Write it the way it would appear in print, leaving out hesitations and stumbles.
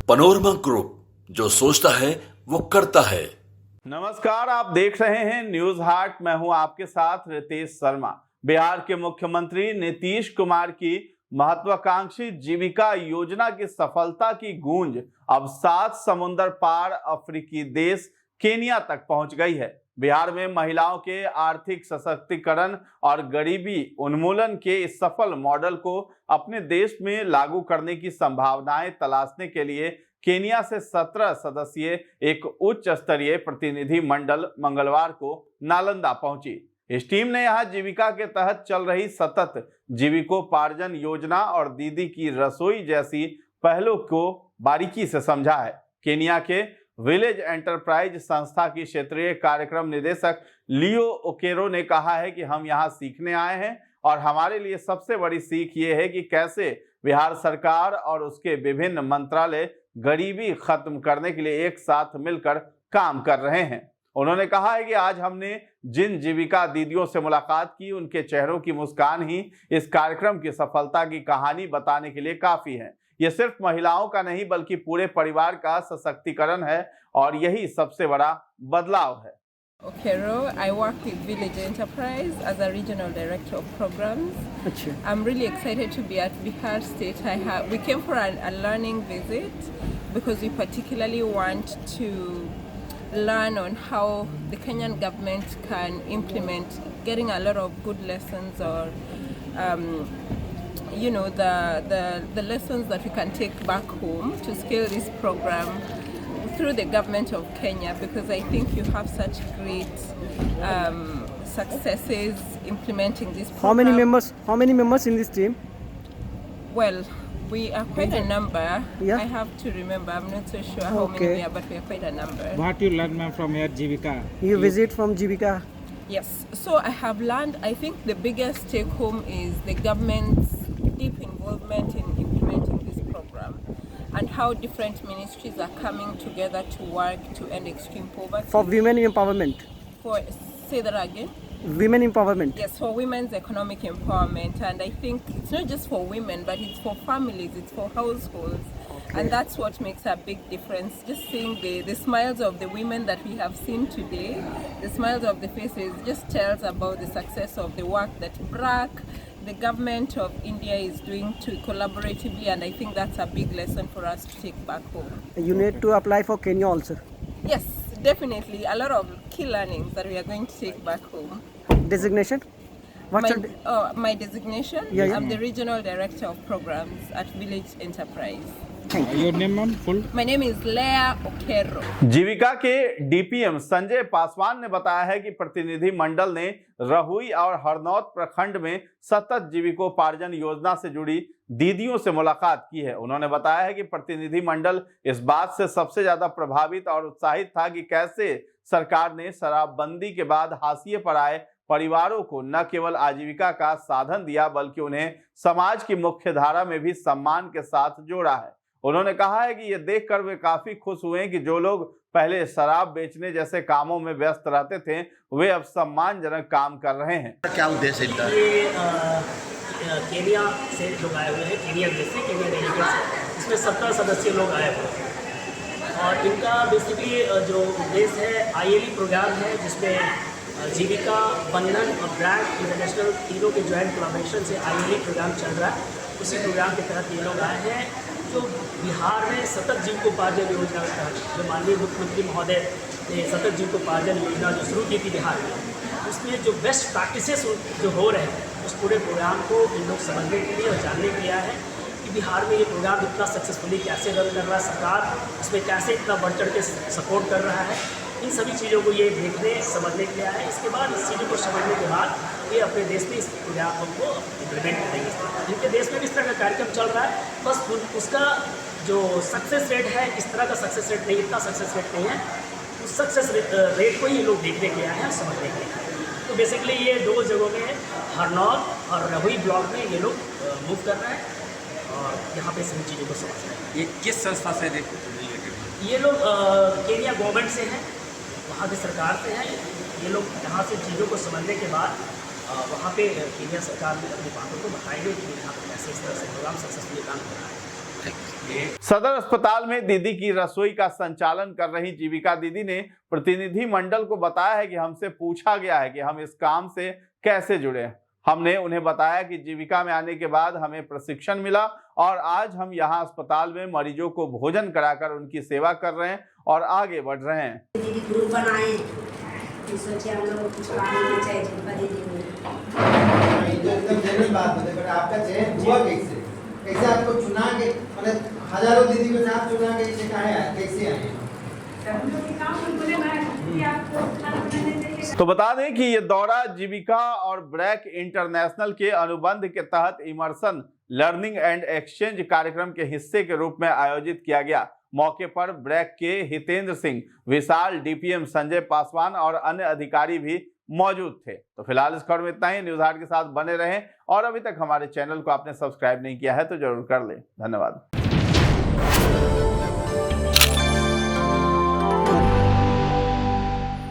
Panorama group, जो सोचता है वो करता है। नमस्कार, आप देख रहे हैं न्यूज हाट। मैं हूं आपके साथ रितेश शर्मा। बिहार के मुख्यमंत्री नीतीश कुमार की महत्वाकांक्षी जीविका योजना की सफलता की गूंज अब 7 समुंदर पार अफ्रीकी देश केनिया तक पहुंच गई है। बिहार में महिलाओं के आर्थिक सशक्तिकरण और गरीबी उन्मूलन के इस सफल मॉडल को अपने देश में लागू करने की संभावनाएं तलाशने के लिए केनिया से 17 सदस्यीय एक उच्च स्तरीय प्रतिनिधि मंडल मंगलवार को नालंदा पहुंची। इस टीम ने यहां जीविका के तहत चल रही सतत जीविकोपार्जन योजना और दीदी की रसोई जैसी पहलों को बारीकी से समझा है। केनिया के विलेज एंटरप्राइज संस्था की क्षेत्रीय कार्यक्रम निदेशक लियो ओकेरो ने कहा है कि हम यहां सीखने आए हैं और हमारे लिए सबसे बड़ी सीख ये है कि कैसे बिहार सरकार और उसके विभिन्न मंत्रालय गरीबी खत्म करने के लिए एक साथ मिलकर काम कर रहे हैं। उन्होंने कहा है कि आज हमने जिन जीविका दीदियों से मुलाकात की, उनके चेहरों की मुस्कान ही इस कार्यक्रम की सफलता की कहानी बताने के लिए काफी है। यह सिर्फ महिलाओं का नहीं बल्कि पूरे परिवार का सशक्तिकरण है और यही सबसे बड़ा बदलाव है। Okero, I work with Village Enterprise as a regional director of programs. Achha. I'm really excited to be at Bihar State. We came for a learning visit because we particularly want to learn on how the Kenyan government can implement getting a lot of good lessons or the lessons that we can take back home to scale this program through the government of Kenya, because I think you have such great successes implementing this program. How many members in this team? Well, we are quite a number. Yeah. I have to remember. I'm not so sure how many we are, but we are quite a number. What you learn, ma'am, from your Jivika? You visit from Jivika? Yes. So I have learned, I think the biggest take home is the government's deep involvement in implementing this program and how different ministries are coming together to work to end extreme poverty. For women empowerment? Say that again? Women empowerment? Yes, for women's economic empowerment. And I think it's not just for women, but it's for families, it's for households. Okay. And that's what makes a big difference. Just seeing the smiles of the women that we have seen today, the smiles of the faces, just tells about the success of the work that BRAC, the government of India, is doing to collaboratively, and I think that's a big lesson for us to take back home. You need to apply for Kenya also? Yes, definitely. A lot of key learnings that we are going to take back home. Designation? My designation? Yeah. I'm the regional director of programs at Village Enterprise. Your name, ma'am, full? My name is Leah Okero. जीविका के DPM Sanjay Paswan ने बताया है कि प्रतिनिधि मंडल ने रहुई और हरनौत प्रखंड में सतत जीविकोपार्जन योजना से जुड़ी दीदियों से मुलाकात की है। उन्होंने बताया है कि प्रतिनिधि मंडल इस बात से सबसे ज्यादा प्रभावित और उत्साहित था कि कैसे सरकार ने शराबबंदी के बाद हाशिए पर आए परिवारों को न केवल आजीविका का साधन दिया बल्कि उन्हें समाज की मुख्य धारा में भी सम्मान के साथ जोड़ा है। उन्होंने कहा है कि यह देखकर वे काफी खुश हुए कि जो लोग पहले शराब बेचने जैसे कामों में व्यस्त रहते थे वे अब सम्मानजनक काम कर रहे हैं। क्या उद्देश्य है? ये केनिया से लोग आए हुए हैं, केनिया देश से, केनिया डेलीगेट से। इसमें 17 सदस्य लोग आए हुए हैं और इनका बेसिकली जो उद्देश्य है ILE प्रोग्राम है, जिसमें जीविका, बंधन और ब्रैक इंटरनेशनल तीनों के ज्वाइंट कोलैबोरेशन से ILE प्रोग्राम चल रहा है। उसी प्रोग्राम के तहत ये लोग आए हैं जो बिहार में सतत जीविकोपार्जन योजना के तहत जो माननीय मुख्यमंत्री महोदय ने सतत जीविकोपार्जन योजना जो शुरू की थी बिहार में, उसमें जो बेस्ट प्रैक्टिसेस जो हो रहे हैं उस पूरे प्रोग्राम को इन लोग समझने के लिए और जानने के लिए आए हैं कि बिहार में ये प्रोग्राम इतना सक्सेसफुली कैसे रन कर रहा है, सरकार इसमें कैसे इतना बढ़ चढ़ के सपोर्ट कर रहा है। इन सभी चीज़ों को ये देखने समझने के लिए आए हैं। इसके बाद इस चीज़ों को समझने के बाद ये अपने देश में इस प्रोग्राम को इम्प्लीमेंट करेंगे। जिनके देश में भी इस तरह का कार्यक्रम चल रहा है, बस उसका जो सक्सेस रेट है इस तरह का सक्सेस रेट नहीं, इतना सक्सेस रेट नहीं है। उस सक्सेस रेट को ही लोग देखने के लिए आए हैं, समझने के लिए आए हैं। तो बेसिकली ये 2 जगहों में हरनौत और रहुई ब्लॉक में ये लोग मूव कर रहे हैं और यहाँ पे सभी चीज़ों को समझ रहे हैं। ये किस संस्था से ये लोग केनिया गवर्नमेंट से हैं, वहाँ की सरकार से हैं। ये लोग यहाँ से चीज़ों को समझने के बाद वहाँ पे केनिया सरकार में अपनी बातों को बताएंगे कि यहाँ पर कैसे इस तरह से प्रोग्राम सक्सेसफुली काम कर रहा है। सदर अस्पताल में दीदी की रसोई का संचालन कर रही जीविका दीदी ने प्रतिनिधि मंडल को बताया है कि हमसे पूछा गया है कि हम इस काम से कैसे जुड़े। हमने उन्हें बताया कि जीविका में आने के बाद हमें प्रशिक्षण मिला और आज हम यहाँ अस्पताल में मरीजों को भोजन कराकर उनकी सेवा कर रहे हैं और आगे बढ़ रहे हैं। दीदी ग्रुप बनाए तो सोचे हम लोग कुछ काम करना चाहिए जीविका दीदी को। एकदम जनरल बात है, पर आपका चयन हुआ कैसे? कैसे आपको चुना के, मतलब हजारों दीदी को आप चुना के कैसे आए? तो बता दें कि ये दौरा जीविका और ब्रैक इंटरनेशनल के अनुबंध के तहत इमर्सन लर्निंग एंड एक्सचेंज कार्यक्रम के हिस्से के रूप में आयोजित किया गया। मौके पर ब्रैक के हितेंद्र सिंह, विशाल, डीपीएम संजय पासवान और अन्य अधिकारी भी मौजूद थे। तो फिलहाल इस खबर में इतना ही। न्यूज़ हाट के साथ बने रहें और अभी तक हमारे चैनल को आपने सब्सक्राइब नहीं किया है तो जरूर कर लें। धन्यवाद।